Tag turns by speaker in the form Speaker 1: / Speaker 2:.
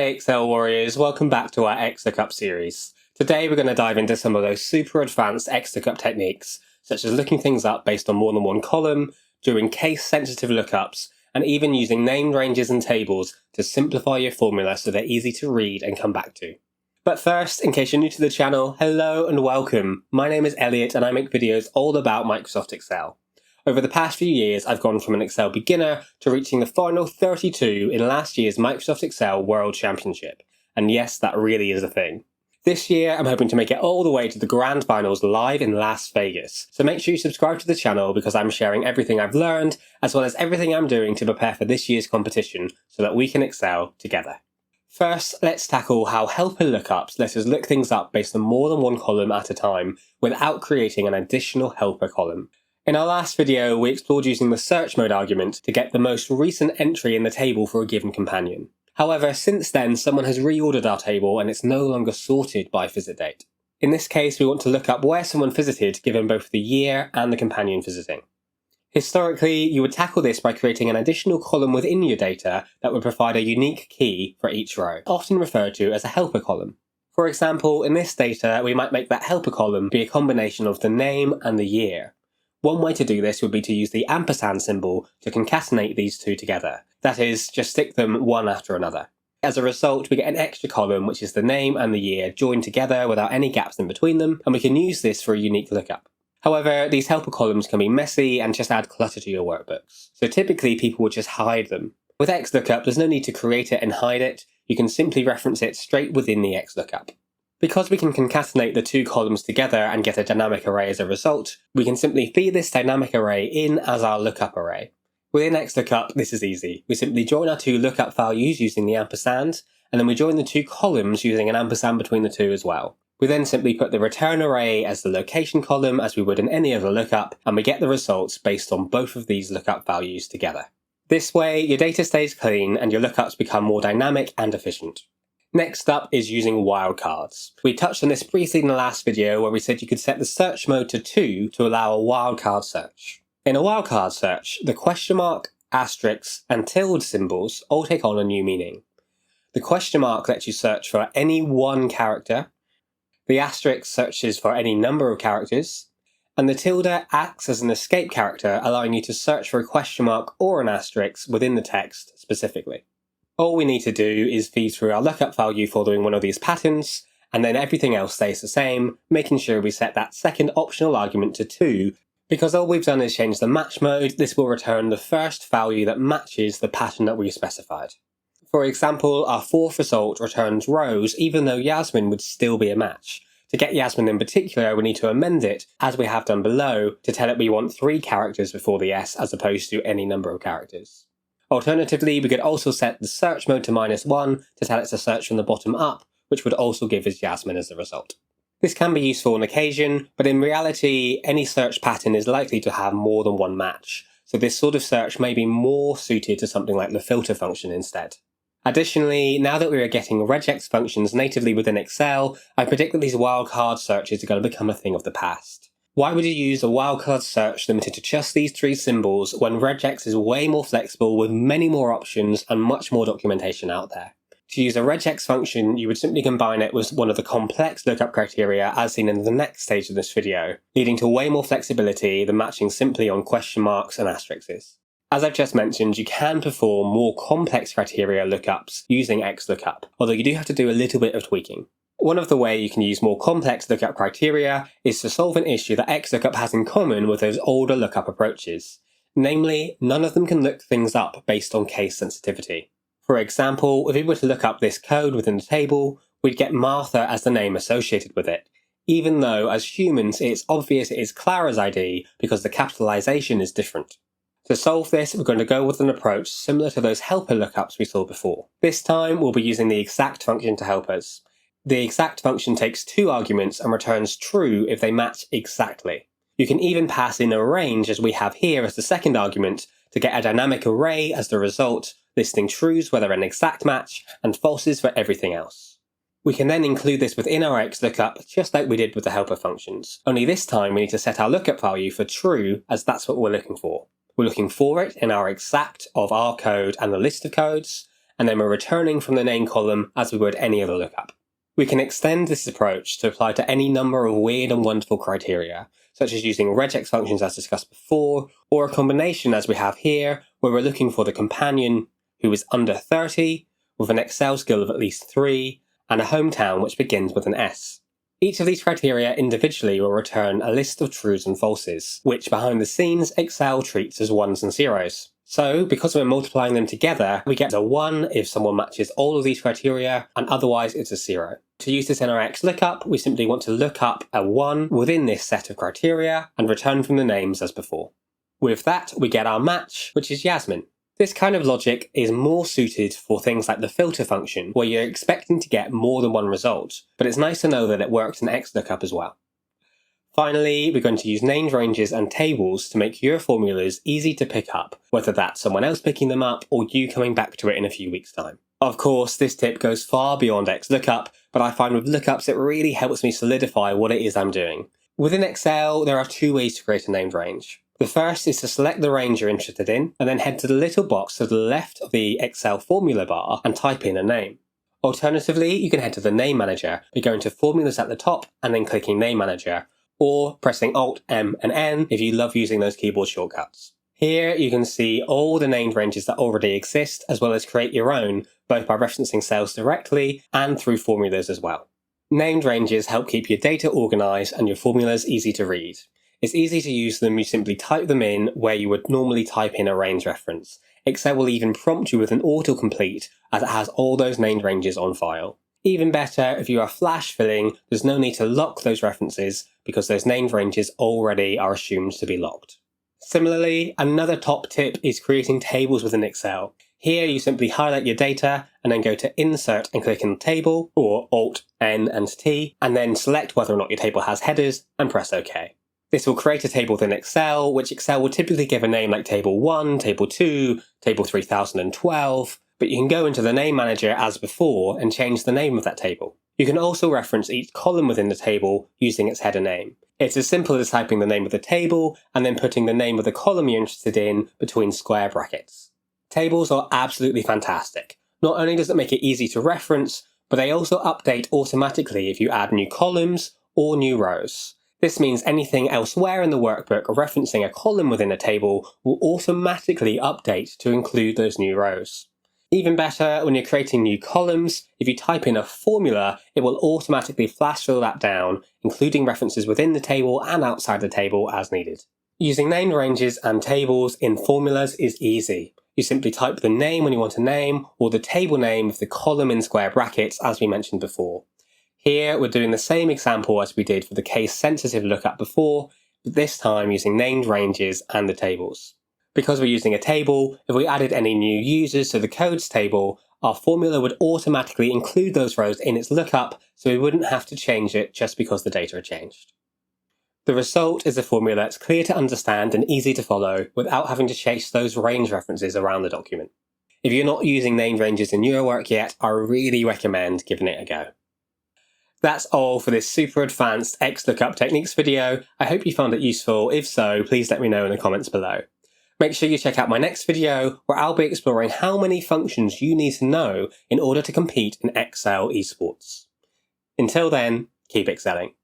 Speaker 1: G'day Excel warriors, welcome back to our XLookup series. Today we're going to dive into some of those super advanced XLookup techniques, such as looking things up based on more than one column, doing case-sensitive lookups, and even using named ranges and tables to simplify your formula so they're easy to read and come back to. But first, in case you're new to the channel, hello and welcome. My name is Elliot and I make videos all about Microsoft Excel. Over the past few years, I've gone from an Excel beginner to reaching the final 32 in last year's Microsoft Excel World Championship. And yes, that really is a thing. This year, I'm hoping to make it all the way to the Grand Finals live in Las Vegas. So make sure you subscribe to the channel because I'm sharing everything I've learned, as well as everything I'm doing to prepare for this year's competition so that we can excel together. First, let's tackle how helper lookups let us look things up based on more than one column at a time without creating an additional helper column. In our last video, we explored using the search mode argument to get the most recent entry in the table for a given companion. However, since then, someone has reordered our table and it's no longer sorted by visit date. In this case, we want to look up where someone visited given both the year and the companion visiting. Historically, you would tackle this by creating an additional column within your data that would provide a unique key for each row, often referred to as a helper column. For example, in this data, we might make that helper column be a combination of the name and the year. One way to do this would be to use the ampersand symbol to concatenate these two together. That is, just stick them one after another. As a result, we get an extra column which is the name and the year joined together without any gaps in between them, and we can use this for a unique lookup. However, these helper columns can be messy and just add clutter to your workbooks. So typically people would just hide them. With XLookup, there's no need to create it and hide it. You can simply reference it straight within the XLookup. Because we can concatenate the two columns together and get a dynamic array as a result, we can simply feed this dynamic array in as our lookup array. Within XLookup, this is easy. We simply join our two lookup values using the ampersand, and then we join the two columns using an ampersand between the two as well. We then simply put the return array as the location column as we would in any other lookup, and we get the results based on both of these lookup values together. This way, your data stays clean and your lookups become more dynamic and efficient. Next up is using wildcards. We touched on this briefly in the last video where we said you could set the search mode to 2 to allow a wildcard search. In a wildcard search, the question mark, asterisk, and tilde symbols all take on a new meaning. The question mark lets you search for any one character, the asterisk searches for any number of characters, and the tilde acts as an escape character, allowing you to search for a question mark or an asterisk within the text specifically. All we need to do is feed through our lookup value following one of these patterns, and then everything else stays the same, making sure we set that second optional argument to 2, because all we've done is change the match mode. This will return the first value that matches the pattern that we specified. For example, our fourth result returns Rose, even though Yasmin would still be a match. To get Yasmin in particular, we need to amend it, as we have done below, to tell it we want 3 characters before the S as opposed to any number of characters. Alternatively, we could also set the search mode to -1 to tell it to search from the bottom up, which would also give us Yasmin as the result. This can be useful on occasion, but in reality, any search pattern is likely to have more than one match, so this sort of search may be more suited to something like the filter function instead. Additionally, now that we are getting regex functions natively within Excel, I predict that these wildcard searches are going to become a thing of the past. Why would you use a wildcard search limited to just these 3 symbols when regex is way more flexible with many more options and much more documentation out there? To use a regex function, you would simply combine it with one of the complex lookup criteria as seen in the next stage of this video, leading to way more flexibility than matching simply on question marks and asterisks. As I've just mentioned, you can perform more complex criteria lookups using XLookup, although you do have to do a little bit of tweaking. One of the ways you can use more complex lookup criteria is to solve an issue that XLookup has in common with those older lookup approaches. Namely, none of them can look things up based on case sensitivity. For example, if we were to look up this code within the table, we'd get Martha as the name associated with it, even though as humans it's obvious it is Clara's ID because the capitalization is different. To solve this, we're going to go with an approach similar to those helper lookups we saw before. This time, we'll be using the exact function to help us. The exact function takes 2 arguments and returns true if they match exactly. You can even pass in a range as we have here as the second argument to get a dynamic array as the result, listing trues where they're an exact match and falses for everything else. We can then include this within our XLookup just like we did with the helper functions, only this time we need to set our lookup value for true as that's what we're looking for. We're looking for it in our exact of our code and the list of codes, and then we're returning from the name column as we would any other lookup. We can extend this approach to apply to any number of weird and wonderful criteria, such as using regex functions as discussed before, or a combination as we have here, where we're looking for the companion who is under 30, with an Excel skill of at least 3, and a hometown which begins with an S. Each of these criteria individually will return a list of trues and falses, which behind the scenes Excel treats as ones and zeros. So, because we're multiplying them together, we get a 1 if someone matches all of these criteria, and otherwise it's a 0. To use this in our XLookup, we simply want to look up a 1 within this set of criteria, and return from the names as before. With that, we get our match, which is Yasmin. This kind of logic is more suited for things like the filter function, where you're expecting to get more than one result, but it's nice to know that it works in XLookup as well. Finally, we're going to use named ranges and tables to make your formulas easy to pick up, whether that's someone else picking them up or you coming back to it in a few weeks' time. Of course, this tip goes far beyond XLookup, but I find with lookups it really helps me solidify what it is I'm doing. Within Excel, there are 2 ways to create a named range. The first is to select the range you're interested in, and then head to the little box to the left of the Excel formula bar and type in a name. Alternatively, you can head to the Name Manager by going to Formulas at the top and then clicking Name Manager, or pressing Alt, M and N if you love using those keyboard shortcuts. Here you can see all the named ranges that already exist, as well as create your own, both by referencing cells directly and through formulas as well. Named ranges help keep your data organised and your formulas easy to read. It's easy to use them, you simply type them in where you would normally type in a range reference. Excel will even prompt you with an autocomplete as it has all those named ranges on file. Even better, if you are flash filling, there's no need to lock those references because those named ranges already are assumed to be locked. Similarly, another top tip is creating tables within Excel. Here you simply highlight your data and then go to Insert and click in Table, or Alt, N and T, and then select whether or not your table has headers and press OK. This will create a table within Excel, which Excel will typically give a name like Table 1, Table 2, Table 3012, but you can go into the Name Manager as before and change the name of that table. You can also reference each column within the table using its header name. It's as simple as typing the name of the table and then putting the name of the column you're interested in between square brackets. Tables are absolutely fantastic. Not only does it make it easy to reference, but they also update automatically if you add new columns or new rows. This means anything elsewhere in the workbook referencing a column within a table will automatically update to include those new rows. Even better, when you're creating new columns, if you type in a formula, it will automatically flash fill that down, including references within the table and outside the table as needed. Using named ranges and tables in formulas is easy. You simply type the name when you want a name, or the table name of the column in square brackets as we mentioned before. Here we're doing the same example as we did for the case-sensitive lookup before, but this time using named ranges and the tables. Because we're using a table, if we added any new users to the codes table, our formula would automatically include those rows in its lookup, so we wouldn't have to change it just because the data had changed. The result is a formula that's clear to understand and easy to follow without having to chase those range references around the document. If you're not using named ranges in your work yet, I really recommend giving it a go. That's all for this super advanced XLookup techniques video. I hope you found it useful. If so, please let me know in the comments below. Make sure you check out my next video where I'll be exploring how many functions you need to know in order to compete in Excel esports. Until then, keep excelling.